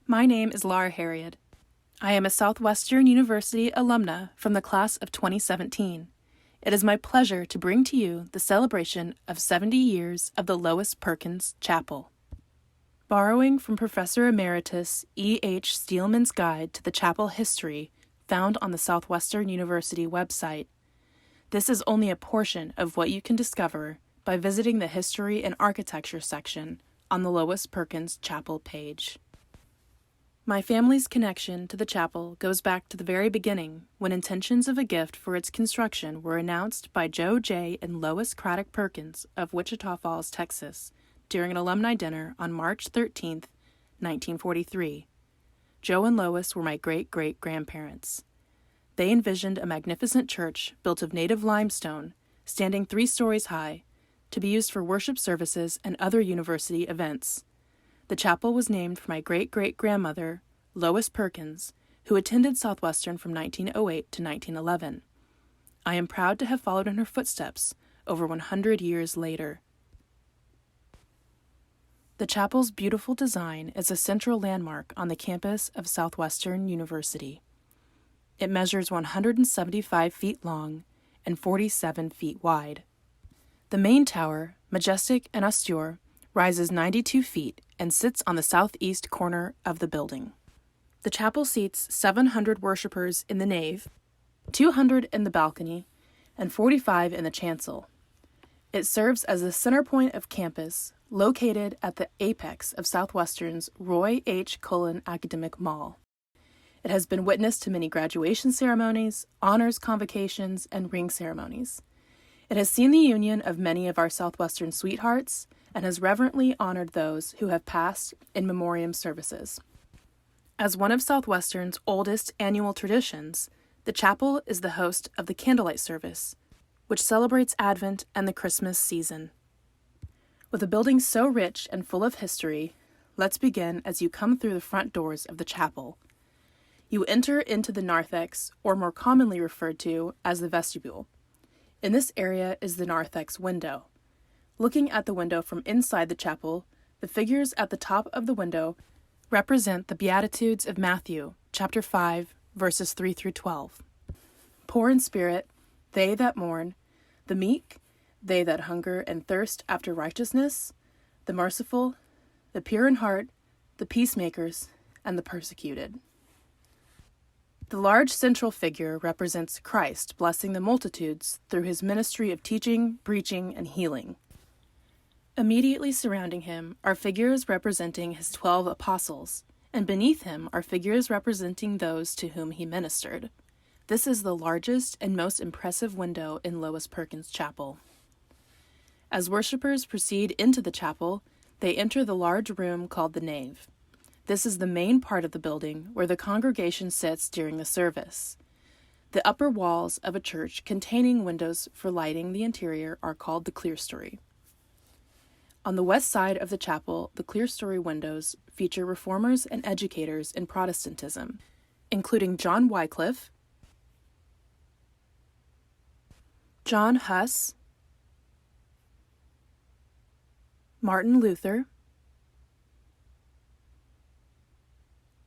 My name is Laura Harriet. I am a Southwestern University alumna from the class of 2017. It is my pleasure to bring to you the celebration of 70 years of the Lois Perkins Chapel. Borrowing from Professor Emeritus E. H. Steelman's Guide to the Chapel History found on the Southwestern University website, this is only a portion of what you can discover by visiting the History and Architecture section on the Lois Perkins Chapel page. My family's connection to the chapel goes back to the very beginning, when intentions of a gift for its construction were announced by Joe J. and Lois Craddock Perkins of Wichita Falls, Texas, during an alumni dinner on March 13, 1943. Joe and Lois were my great-great-grandparents. They envisioned a magnificent church built of native limestone, standing 3 stories high, to be used for worship services and other university events. The chapel was named for my great-great-grandmother, Lois Perkins, who attended Southwestern from 1908 to 1911. I am proud to have followed in her footsteps over 100 years later. The chapel's beautiful design is a central landmark on the campus of Southwestern University. It measures 175 feet long and 47 feet wide. The main tower, majestic and austere, rises 92 feet and sits on the southeast corner of the building. The chapel seats 700 worshipers in the nave, 200 in the balcony, and 45 in the chancel. It serves as the center point of campus, located at the apex of Southwestern's Roy H. Cullen Academic Mall. It has been witness to many graduation ceremonies, honors convocations, and ring ceremonies. It has seen the union of many of our Southwestern sweethearts and has reverently honored those who have passed in memoriam services. As one of Southwestern's oldest annual traditions, the chapel is the host of the candlelight service, which celebrates Advent and the Christmas season. With a building so rich and full of history, let's begin as you come through the front doors of the chapel. You enter into the narthex, or more commonly referred to as the vestibule. In this area is the narthex window. Looking at the window from inside the chapel, the figures at the top of the window represent the Beatitudes of Matthew, chapter 5, verses 3 through 12. Poor in spirit, they that mourn, the meek, they that hunger and thirst after righteousness, the merciful, the pure in heart, the peacemakers, and the persecuted. The large central figure represents Christ blessing the multitudes through his ministry of teaching, preaching, and healing. Immediately surrounding him are figures representing his 12 apostles, and beneath him are figures representing those to whom he ministered. This is the largest and most impressive window in Lois Perkins Chapel. As worshipers proceed into the chapel, they enter the large room called the Nave. This is the main part of the building where the congregation sits during the service. The upper walls of a church containing windows for lighting the interior are called the clerestory. On the west side of the chapel, the clerestory windows feature reformers and educators in Protestantism, including John Wycliffe, John Huss, Martin Luther,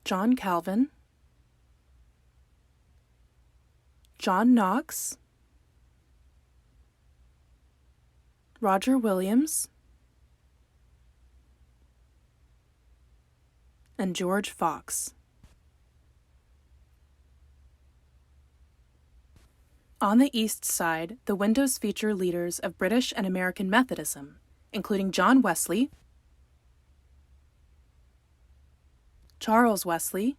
John Calvin, John Knox, Roger Williams, and George Fox. On the east side, the windows feature leaders of British and American Methodism, including John Wesley, Charles Wesley,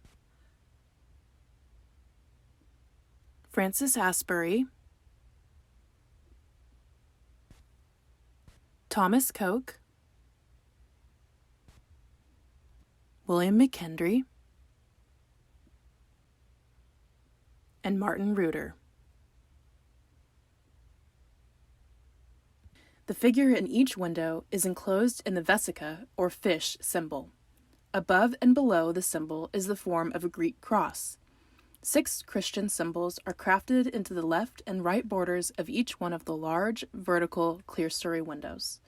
Francis Asbury, Thomas Coke, William McKendry, and Martin Reuter. The figure in each window is enclosed in the vesica, or fish, symbol. Above and below the symbol is the form of a Greek cross. 6 Christian symbols are crafted into the left and right borders of each one of the large, vertical clerestory windows.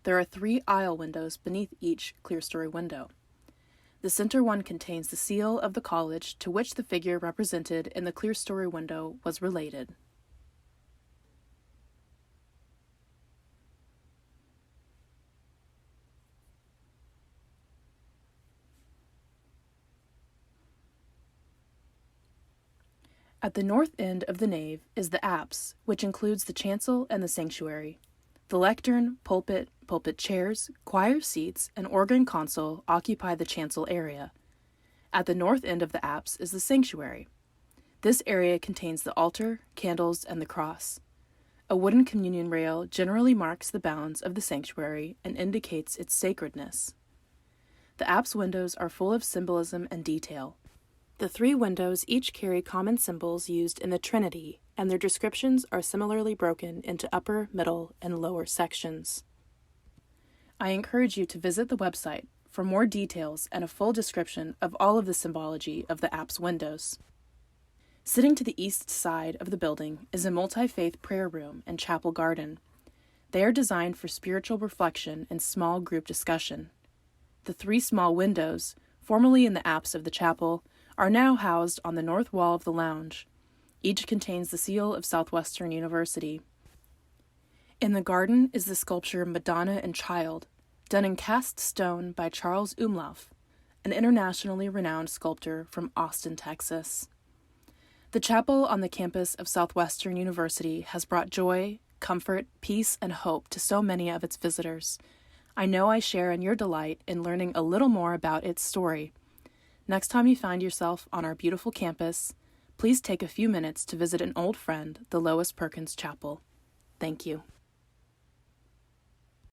There are 3 aisle windows beneath each clerestory window. The center one contains the seal of the college to which the figure represented in the clerestory window was related. At the north end of the nave is the apse, which includes the chancel and the sanctuary. The lectern, pulpit, pulpit chairs, choir seats, and organ console occupy the chancel area. At the north end of the apse is the sanctuary. This area contains the altar, candles, and the cross. A wooden communion rail generally marks the bounds of the sanctuary and indicates its sacredness. The apse windows are full of symbolism and detail. The three windows each carry common symbols used in the Trinity, and their descriptions are similarly broken into upper, middle, and lower sections. I encourage you to visit the website for more details and a full description of all of the symbology of the apse windows. Sitting to the east side of the building is a multi-faith prayer room and chapel garden. They are designed for spiritual reflection and small group discussion. The three small windows, formerly in the apse of the chapel, are now housed on the north wall of the lounge. Each contains the seal of Southwestern University. In the garden is the sculpture Madonna and Child, done in cast stone by Charles Umlauf, an internationally renowned sculptor from Austin, Texas. The chapel on the campus of Southwestern University has brought joy, comfort, peace, and hope to so many of its visitors. I know I share in your delight in learning a little more about its story. Next time you find yourself on our beautiful campus, please take a few minutes to visit an old friend, the Lois Perkins Chapel. Thank you.